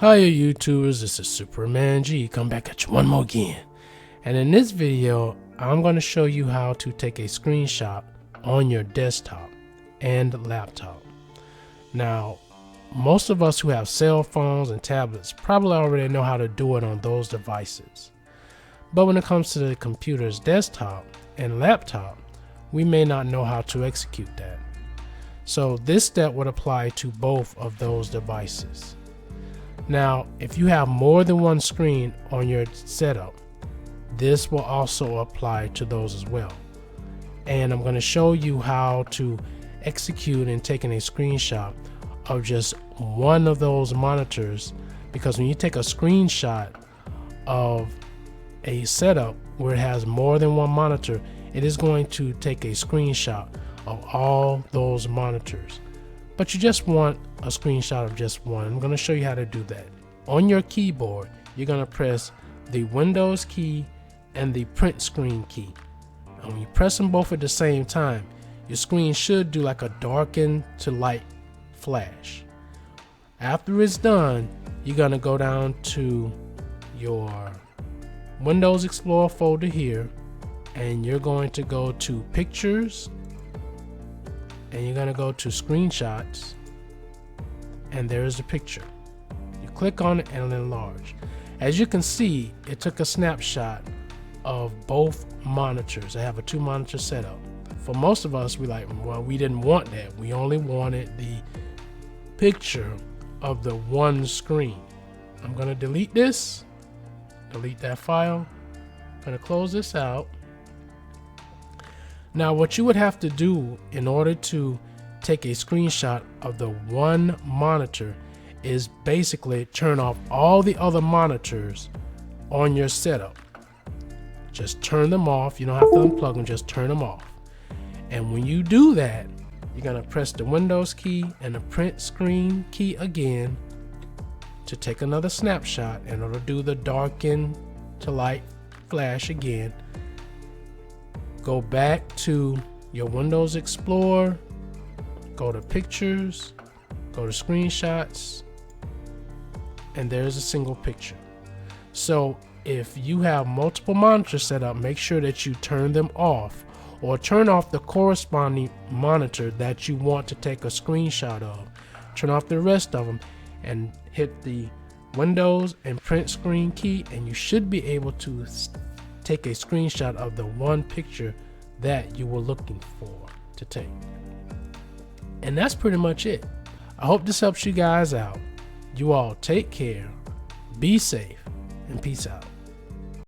Hiya YouTubers, this is Superman G, come back at you one more again. And in this video, I'm going to show you how to take a screenshot on your desktop and laptop. Now, most of us who have cell phones and tablets probably already know how to do it on those devices. But when it comes to the computer's desktop and laptop, we may not know how to execute that. So this step would apply to both of those devices. Now, if you have more than one screen on your setup, this will also apply to those as well. And I'm going to show you how to execute and taking a screenshot of just one of those monitors, because when you take a screenshot of a setup where it has more than one monitor, it is going to take a screenshot of all those monitors. But you just want a screenshot of just one. I'm going to show you how to do that. On your keyboard, you're going to press the Windows key and the print screen key. And when you press them both at the same time, your screen should do like a darken to light flash. After it's done, you're going to go down to your Windows Explorer folder here, and you're going to go to Pictures, and you're going to go to Screenshots, and there's the picture. You click on it and enlarge. As you can see, it took a snapshot of both monitors. I have a 2-monitor setup. For most of us, we didn't want that. We only wanted the picture of the one screen. I'm going to delete this, delete that file. I'm going to close this out. Now, what you would have to do in order to take a screenshot of the one monitor is basically turn off all the other monitors on your setup. Just turn them off. You don't have to unplug them, just turn them off. And when you do that, you're going to press the Windows key and the print screen key again to take another snapshot, and it'll do the darken to light flash again. Go back to your Windows Explorer, go to Pictures, go to Screenshots, and there's a single picture. So if you have multiple monitors set up, make sure that you turn them off, or turn off the corresponding monitor that you want to take a screenshot of. Turn off the rest of them and hit the Windows and print screen key, and you should be able to take a screenshot of the one picture that you were looking for to take. And that's pretty much it. I hope this helps you guys out. You all take care, be safe, and peace out.